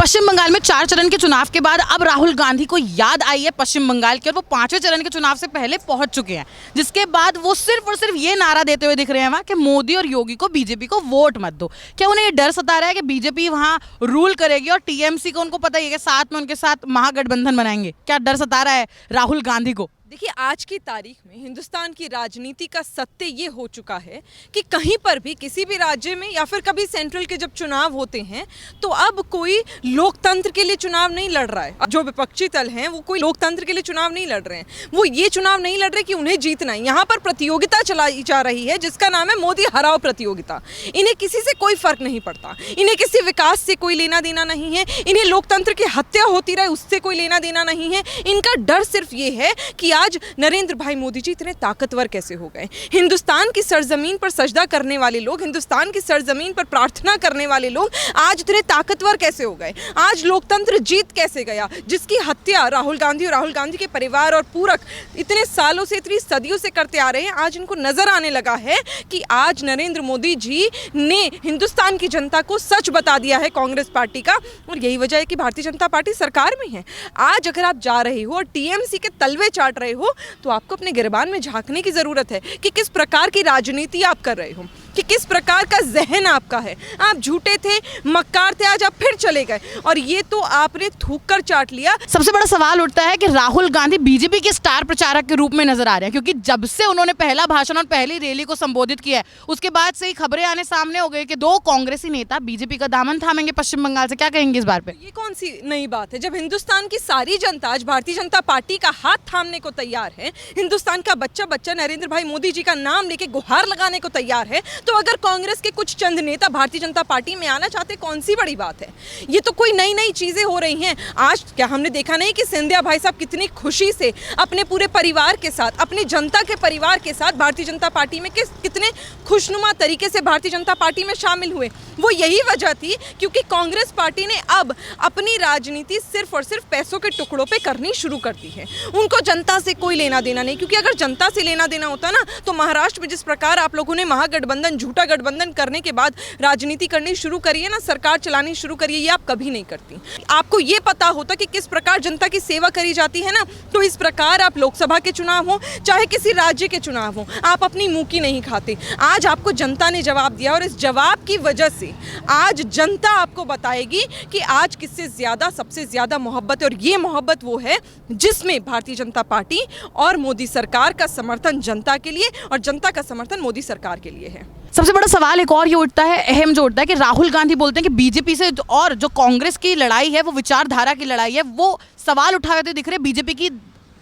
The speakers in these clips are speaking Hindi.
पश्चिम बंगाल में 4 चरण के चुनाव के बाद अब राहुल गांधी को याद आई है पश्चिम बंगाल की, और वो 5वें चरण के चुनाव से पहले पहुंच चुके हैं, जिसके बाद वो सिर्फ और सिर्फ ये नारा देते हुए दिख रहे हैं वहाँ कि मोदी और योगी को, बीजेपी को वोट मत दो। क्या उन्हें ये डर सता रहा है कि बीजेपी वहाँ रूल करेगी और टीएमसी को उनको पता ही है कि साथ में उनके साथ महागठबंधन बनाएंगे? क्या डर सता रहा है राहुल गांधी को? देखिए, आज की तारीख में हिंदुस्तान की राजनीति का सत्य ये हो चुका है कि कहीं पर भी किसी भी राज्य में या फिर कभी सेंट्रल के जब चुनाव होते हैं तो अब कोई लोकतंत्र के लिए चुनाव नहीं लड़ रहा है। जो विपक्षी दल हैं वो कोई लोकतंत्र के लिए चुनाव नहीं लड़ रहे हैं, वो ये चुनाव नहीं लड़ रहे कि उन्हें जीतना है। यहाँ पर प्रतियोगिता चलाई जा रही है जिसका नाम है मोदी हराओ प्रतियोगिता। इन्हें किसी से कोई फर्क नहीं पड़ता, इन्हें किसी विकास से कोई लेना देना नहीं है, इन्हें लोकतंत्र की हत्या होती रहे उससे कोई लेना देना नहीं है। इनका डर सिर्फ ये है कि आज नरेंद्र भाई मोदी जी इतने ताकतवर कैसे हो गए। हिंदुस्तान की सरजमीन पर सजदा करने वाले लोग, हिंदुस्तान की सरजमीन पर प्रार्थना करने वाले लोग आज इतने ताकतवर कैसे हो गए, आज लोकतंत्र जीत कैसे गया, जिसकी हत्या राहुल गांधी और राहुल गांधी के परिवार और पूरक इतने सालों से, इतनी सदियों से करते आ रहे हैं। आज इनको नजर आने लगा है कि आज नरेंद्र मोदी जी ने हिंदुस्तान की जनता को सच बता दिया है कांग्रेस पार्टी का, और यही वजह है कि भारतीय जनता पार्टी सरकार में है। आज अगर आप जा रहे हो और टीएमसी के तलवे चाट रहे हो तो आपको अपने गिरबान में झांकने की जरूरत है कि किस प्रकार की राजनीति आप कर रहे हो, कि किस प्रकार का जहन आपका है। आप झूठे थे, मक्कार थे, आज आप फिर चले गए और ये तो आपने थूक कर चाट लिया। सबसे बड़ा सवाल उठता है कि राहुल गांधी बीजेपी के स्टार प्रचारक के रूप में नजर आ रहे हैं, क्योंकि जब से उन्होंने पहला भाषण और पहली रैली को संबोधित किया है उसके बाद से ही खबरें आने सामने हो गई कि 2 कांग्रेसी नेता बीजेपी का दामन थामेंगे पश्चिम बंगाल से। क्या कहेंगे इस बार पे? ये कौन सी नई बात है? जब हिंदुस्तान की सारी जनता आज भारतीय जनता पार्टी का हाथ थामने को तैयार है, हिंदुस्तान का बच्चा बच्चा नरेंद्र भाई मोदी जी का नाम लेके गुहार लगाने को तैयार है, तो अगर कांग्रेस के कुछ चंद नेता भारतीय जनता पार्टी में आना चाहते, कौन सी बड़ी बात है? ये तो कोई नई नई चीजें हो रही हैं। आज क्या हमने देखा नहीं कि सिंधिया भाई साहब कितनी खुशी से अपने पूरे परिवार के साथ, अपनी जनता के परिवार के साथ भारतीय जनता पार्टी में कितने खुशनुमा तरीके से भारतीय जनता पार्टी में शामिल हुए। वो यही वजह थी क्योंकि कांग्रेस पार्टी ने अब अपनी राजनीति सिर्फ और सिर्फ पैसों के टुकड़ों पे करनी शुरू कर दी है। उनको जनता से कोई लेना देना नहीं, क्योंकि अगर जनता से लेना देना होता ना तो महाराष्ट्र में जिस प्रकार आप लोगों ने महागठबंधन, झूठा गठबंधन करने के बाद राजनीति करनी शुरू करी है ना, सरकार चलानी शुरू करी है, ये आप कभी नहीं करती। आपको ये पता होता कि किस प्रकार जनता की सेवा करी जाती है ना, तो इस प्रकार आप लोकसभा के चुनाव हो चाहे किसी राज्य के चुनाव हो, आप अपनी मुंह की नहीं खाते। आज आपको जनता ने जवाब दिया और इस जवाब की वजह से आज जनता आपको बताएगी कि आज किससे ज्यादा, सबसे ज्यादा मोहब्बत है, और ये मोहब्बत वो है जिसमें भारतीय जनता पार्टी और मोदी सरकार का समर्थन जनता के लिए और जनता का समर्थन मोदी सरकार के लिए है। सबसे बड़ा सवाल एक और ये उठता है, अहम जो उठता है कि राहुल गांधी बोलते हैं कि बीजेपी से और जो कांग्रेस की लड़ाई है वो विचारधारा की लड़ाई है। वो सवाल उठाते दिख रहे बीजेपी की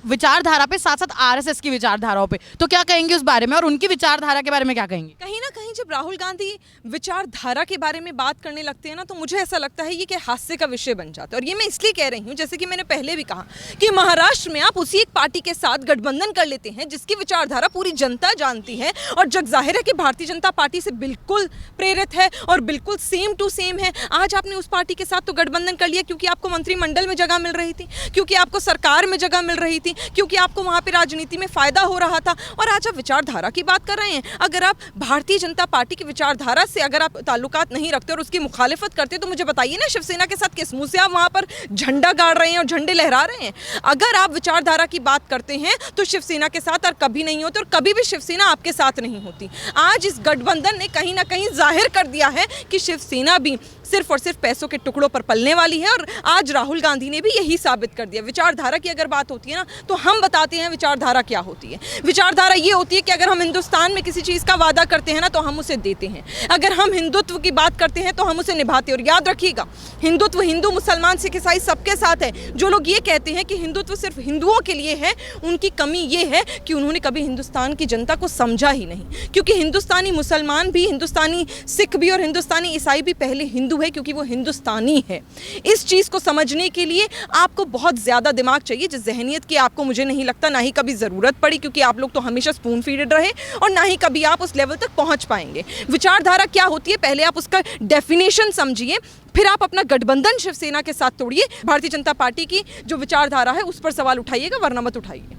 विचारधारा पे, साथ साथ आरएसएस की विचारधाराओं पे। तो क्या कहेंगे उस बारे में, और उनकी विचारधारा के बारे में क्या कहेंगे? कहीं ना कहीं जब राहुल गांधी विचारधारा के बारे में बात करने लगते हैं ना, तो मुझे ऐसा लगता है ये कि हास्य का विषय बन जाता है। और ये मैं इसलिए कह रही हूँ, जैसे कि मैंने पहले भी कहा कि महाराष्ट्र में आप उसी एक पार्टी के साथ गठबंधन कर लेते हैं जिसकी विचारधारा पूरी जनता जानती है और जग जाहिर है कि भारतीय जनता पार्टी से बिल्कुल प्रेरित है और बिल्कुल सेम टू सेम है। आज आपने उस पार्टी के साथ तो गठबंधन कर लिया क्योंकि आपको मंत्रिमंडल में जगह मिल रही थी, क्योंकि आपको सरकार में जगह मिल रही थी, क्योंकि आपको वहां पे राजनीति में फायदा हो रहा था। और आज आप विचारधारा की बात कर रहे हैं। अगर आप भारतीय जनता पार्टी की विचारधारा से अगर आप ताल्लुकात नहीं रखते और उसकी मुखालिफत करते तो मुझे बताइए ना, शिवसेना के साथ किस मुंह से आप वहां पर झंडा गाड़ रहे हैं और झंडे लहरा रहे हैं? अगर आप विचारधारा की बात करते हैं तो शिवसेना के साथ और कभी नहीं होते, और कभी भी शिवसेना आपके साथ नहीं होती। आज इस गठबंधन ने कहीं ना कहीं जाहिर कर दिया है कि शिवसेना भी सिर्फ और सिर्फ पैसों के टुकड़ों पर पलने वाली है, और आज राहुल गांधी ने भी यही साबित कर दिया। विचारधारा की अगर बात होती है ना, तो हम बताते हैं विचारधारा क्या होती है। विचारधारा ये होती है कि अगर हम हिंदुस्तान में किसी चीज़ का वादा करते हैं ना तो हम उसे देते हैं। अगर हम हिंदुत्व की बात करते हैं तो हम उसे निभाते हैं। और याद रखिएगा, हिंदुत्व हिंदू, मुसलमान, सिख, ईसाई सबके साथ है। जो लोग ये कहते हैं कि हिंदुत्व सिर्फ हिंदुओं के लिए है, उनकी कमी ये है कि उन्होंने कभी हिंदुस्तान की जनता को समझा ही नहीं। क्योंकि हिंदुस्तानी मुसलमान भी, हिंदुस्तानी सिख भी और हिंदुस्तानी ईसाई भी पहले हिंदू है क्योंकि वो हिंदुस्तानी है। इस चीज़ को समझने के लिए आपको बहुत ज़्यादा दिमाग चाहिए, जिस जहनियत की आपको मुझे नहीं लगता ना ही कभी ज़रूरत पड़ी, क्योंकि आप लोग तो हमेशा स्पून फीडेड रहे, और ना ही कभी आप उस लेवल तक पहुंच पाएंगे। विचारधारा क्या होती है, पहले आप उसका डेफिनेशन समझिए, फिर आप अपना गठबंधन शिवसेना के साथ तोड़िए। भारतीय जनता पार्टी की जो विचारधारा है उस पर सवाल उठाइएगा, वरना मत उठाइए।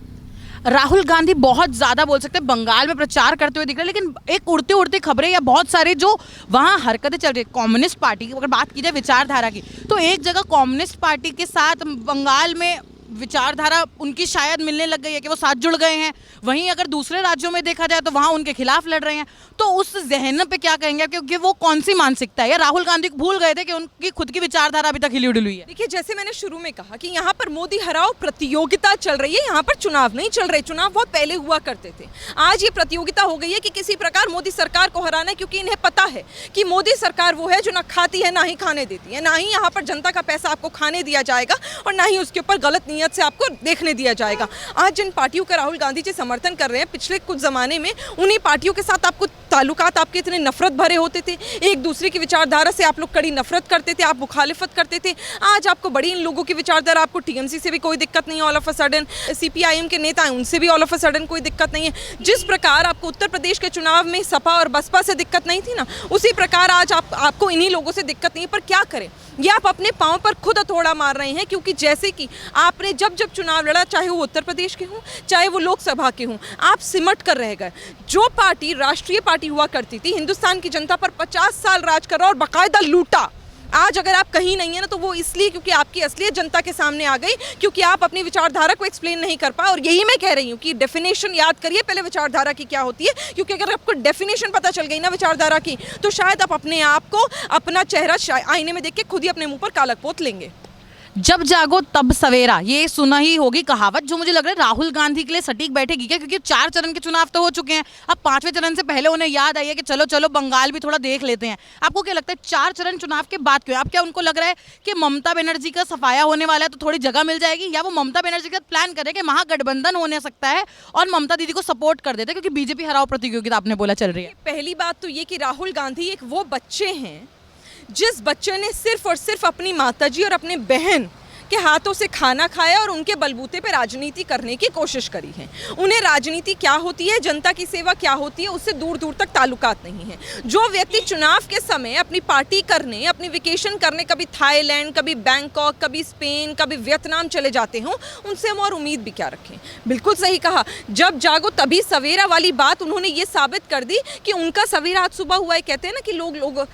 राहुल गांधी बहुत ज्यादा बोल सकते हैं बंगाल में प्रचार करते हुए दिख रहे हैं, लेकिन एक उड़ते उड़ते खबरें या बहुत सारे जो वहाँ हरकतें चल रही है कम्युनिस्ट पार्टी की, अगर बात की जाए विचारधारा की, तो एक जगह कम्युनिस्ट पार्टी के साथ बंगाल में विचारधारा उनकी शायद मिलने लग गई है कि वो साथ जुड़ गए हैं। वहीं अगर दूसरे राज्यों में देखा जाए तो वहाँ उनके खिलाफ लड़ रहे हैं। तो उस जहन पे क्या कहेंगे, क्योंकि वो कौन सी मानसिकता है, या राहुल गांधी भूल गए थे कि उनकी खुद की विचारधारा अभी तक हिली उडली हुई है? देखिए, जैसे मैंने शुरू में कहा कि यहाँ पर मोदी हराओ प्रतियोगिता चल रही है, यहाँ पर चुनाव नहीं चल रहे। चुनाव बहुत पहले हुआ करते थे, आज ये प्रतियोगिता हो गई है कि किसी प्रकार मोदी सरकार को हराना है, क्योंकि इन्हें पता है कि मोदी सरकार वो है जो ना खाती है ना ही खाने देती है, ना ही यहाँ पर जनता का पैसा आपको खाने दिया जाएगा और ना ही उसके ऊपर गलत नीयत से आपको देखने दिया जाएगा। आज जिन पार्टियों का राहुल गांधी जी समर्थन कर रहे हैं, पिछले कुछ ज़माने में उन्हीं पार्टियों के साथ आपको ताल्लुकात आपके इतने नफरत भरे होते थे, एक दूसरे की विचारधारा से आप लोग कड़ी नफरत करते थे, आप मुखालिफत करते थे। आज आपको बड़ी इन लोगों की विचारधारा, आपको टीएमसी से भी कोई दिक्कत नहीं है, all of a sudden CPIM के नेता हैं उनसे भी ऑल ऑफ अ सडन कोई दिक्कत नहीं है। जिस प्रकार आपको उत्तर प्रदेश के चुनाव में सपा और बसपा से दिक्कत नहीं थी ना, उसी प्रकार आज आपको इन्हीं लोगों से दिक्कत नहीं है। पर क्या करें, ये आप अपने पाँव पर खुद हथौड़ा मार रहे हैं, क्योंकि जैसे कि आपने जब जब चुनाव लड़ा, चाहे वो उत्तर प्रदेश के हों चाहे वो लोकसभा के हों, आप सिमट कर रह गए। जो पार्टी राष्ट्रीय पार्टी हुआ करती थी, हिंदुस्तान की जनता पर 50 साल राज करा और बाकायदा लूटा, आज अगर आप कहीं नहीं है ना, तो वो इसलिए क्योंकि आपकी असलियत जनता के सामने आ गई, क्योंकि आप अपनी विचारधारा को एक्सप्लेन नहीं कर पाए। और यही मैं कह रही हूँ कि डेफिनेशन याद करिए पहले विचारधारा की क्या होती है, क्योंकि अगर आपको डेफिनेशन पता चल गई ना विचारधारा की, तो शायद आप अपने आप को, अपना चेहरा आईने में देख के खुद ही अपने मुंह पर काला पोत लेंगे। जब जागो तब सवेरा, ये सुना ही होगी कहावत, जो मुझे लग रहा है राहुल गांधी के लिए सटीक बैठेगी क्या, क्योंकि 4 चरण के चुनाव तो हो चुके हैं, अब 5वें चरण से पहले उन्हें याद आई है कि चलो चलो बंगाल भी थोड़ा देख लेते हैं। आपको क्या लगता है 4 चरण चुनाव के बाद क्यों? अब क्या उनको लग रहा है कि ममता बनर्जी का सफाया होने वाला है तो थोड़ी जगह मिल जाएगी, या वो ममता बनर्जी का प्लान करे कि महागठबंधन होने सकता है और ममता दीदी को सपोर्ट कर देते, क्योंकि बीजेपी हराओ प्रतियोगिता आपने बोला चल रही है? पहली बात तो ये कि राहुल गांधी एक वो बच्चे हैं जिस बच्चे ने सिर्फ और सिर्फ अपनी माताजी और अपने बहन के हाथों से खाना खाया और उनके बलबूते पे राजनीति करने की कोशिश करी है। उन्हें राजनीति क्या होती है, जनता की सेवा क्या होती है, उससे दूर दूर तक ताल्लुकात नहीं है। जो व्यक्ति चुनाव के समय अपनी पार्टी करने, अपनी वेकेशन करने कभी थाईलैंड, कभी बैंकॉक, कभी स्पेन, कभी वियतनाम चले जाते हों, उनसे हम और उम्मीद भी क्या रखें। बिल्कुल सही कहा, जब जागो तभी सवेरा वाली बात उन्होंने ये साबित कर दी कि उनका सवेरा आज सुबह हुआ है। कहते हैं ना कि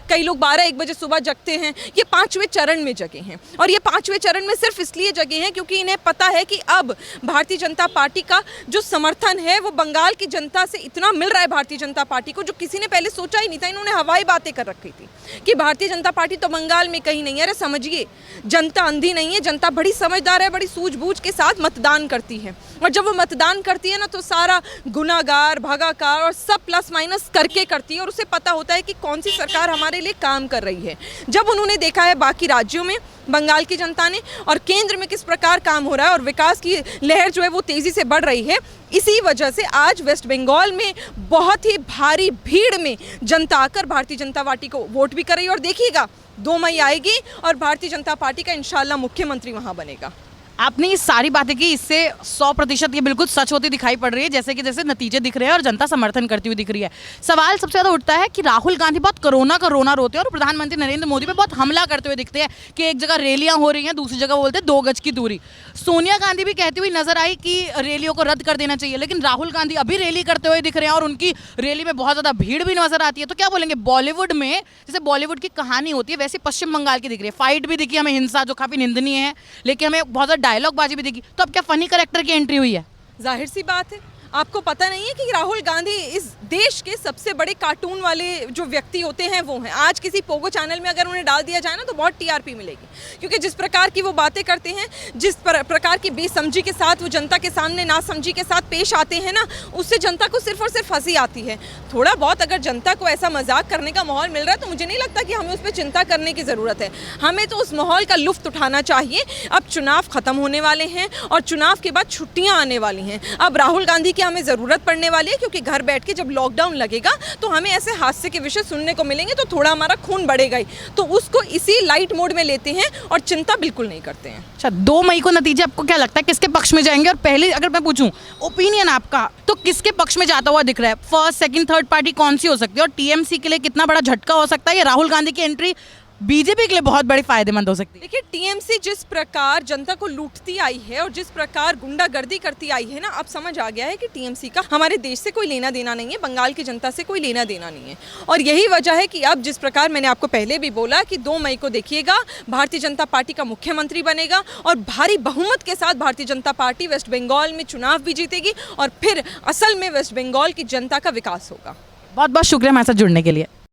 कई लोग 12-1 बजे सुबह जगते हैं, ये 5वें चरण में जगे हैं। और ये 5वें चरण में सिर्फ इसलिए जगे हैं क्योंकि इन्हें पता है कि अब भारतीय जनता पार्टी का जो समर्थन है वो बंगाल की जनता से इतना मिल रहा है भारतीय जनता पार्टी को, जो किसी ने पहले सोचा ही नहीं था। इन्होंने हवाई बातें कर रखी थी कि भारतीय जनता पार्टी तो बंगाल में कहीं नहीं है। अरे समझिए, जनता अंधी नहीं है, जनता बड़ी समझदार है, बड़ी सूझबूझ के साथ मतदान करती है। और जब वो मतदान करती है ना, तो सारा गुनाहगार, भगाकार और सब प्लस माइनस करके करती है, और उसे पता होता है कि कौन सी सरकार हमारे लिए काम कर रही है। जब उन्होंने देखा है बाकी राज्यों में, बंगाल की जनता ने, और केंद्र में किस प्रकार काम हो रहा है और विकास की लहर जो है वो तेज़ी से बढ़ रही है, इसी वजह से आज वेस्ट बंगाल में बहुत ही भारी भीड़ में जनता आकर भारतीय जनता पार्टी को वोट भी कर रही है। और देखिएगा 2 मई आएगी और भारतीय जनता पार्टी का इंशाल्लाह मुख्यमंत्री वहाँ बनेगा। आपने ये सारी बातें की, इससे 100% ये बिल्कुल सच होती दिखाई पड़ रही है, जैसे कि जैसे नतीजे दिख रहे हैं और जनता समर्थन करती हुई दिख रही है। सवाल सबसे ज़्यादा उठता है कि राहुल गांधी बहुत कोरोना का रोना रोते हैं और प्रधानमंत्री नरेंद्र मोदी पे बहुत हमला करते हुए दिखते हैं कि एक जगह रैलियां हो रही हैं, दूसरी जगह बोलते हैं 2 गज की दूरी। सोनिया गांधी भी कहती हुई नजर आई कि रैलियों को रद्द कर देना चाहिए, लेकिन राहुल गांधी अभी रैली करते हुए दिख रहे हैं और उनकी रैली में बहुत ज़्यादा भीड़ भी नजर आती है। तो क्या बोलेंगे, बॉलीवुड में जैसे बॉलीवुड की कहानी होती है वैसे पश्चिम बंगाल की दिख रही है। फाइट भी दिखी हमें, हिंसा जो काफ़ी निंदनीय है, लेकिन हमें बहुत ज़्यादा डायलॉग बाजी भी दिखी। तो अब क्या फनी कैरेक्टर की एंट्री हुई है? जाहिर सी बात है, आपको पता नहीं है कि राहुल गांधी इस देश के सबसे बड़े कार्टून वाले जो व्यक्ति होते हैं वो हैं। आज किसी पोगो चैनल में अगर उन्हें डाल दिया जाए ना, तो बहुत टीआरपी मिलेगी, क्योंकि जिस प्रकार की वो बातें करते हैं, जिस प्रकार की बेसमझी के साथ वो जनता के सामने नासमझी के साथ पेश आते हैं ना, उससे जनता को सिर्फ और सिर्फ हंसी आती है। थोड़ा बहुत अगर जनता को ऐसा मजाक करने का माहौल मिल रहा है, तो मुझे नहीं लगता कि हमें उस पर चिंता करने की ज़रूरत है। हमें तो उस माहौल का लुत्फ उठाना चाहिए। अब चुनाव ख़त्म होने वाले हैं और चुनाव के बाद छुट्टियाँ आने वाली हैं। अब राहुल गांधी की हमें ज़रूरत पड़ने वाली है, क्योंकि घर बैठ के जब लॉकडाउन लगेगा तो हमें ऐसे हादसे के विषय सुनने को मिलेंगे, तो थोड़ा हमारा खून बढ़ेगा ही। तो उसको इसी लाइट मोड में लेते हैं और चिंता बिल्कुल नहीं करते हैं। अच्छा, 2 मई को नतीजे आपको क्या लगता है किसके पक्ष में जाएंगे? और पहले अगर मैं पूछूं ओपिनियन आपका, तो किसके पक्ष में जाता हुआ दिख रहा है? फर्स्ट, सेकंड, थर्ड पार्टी कौन सी हो सकती है? और टीएमसी के लिए कितना बड़ा झटका हो सकता है ये राहुल गांधी की एंट्री बीजेपी के लिए बहुत बड़ी फायदेमंद हो सकती है। देखिए टीएमसी जिस प्रकार जनता को लूटती आई है और जिस प्रकार गुंडागर्दी करती आई है ना, अब समझ आ गया है कि टीएमसी का हमारे देश से कोई लेना देना नहीं है, बंगाल की जनता से कोई लेना देना नहीं है। और यही वजह है कि अब जिस प्रकार मैंने आपको पहले भी बोला कि 2 मई को देखिएगा भारतीय जनता पार्टी का मुख्यमंत्री बनेगा और भारी बहुमत के साथ भारतीय जनता पार्टी वेस्ट बंगाल में चुनाव भी जीतेगी और फिर असल में वेस्ट बंगाल की जनता का विकास होगा। बहुत बहुत शुक्रिया हमारे साथ जुड़ने के लिए।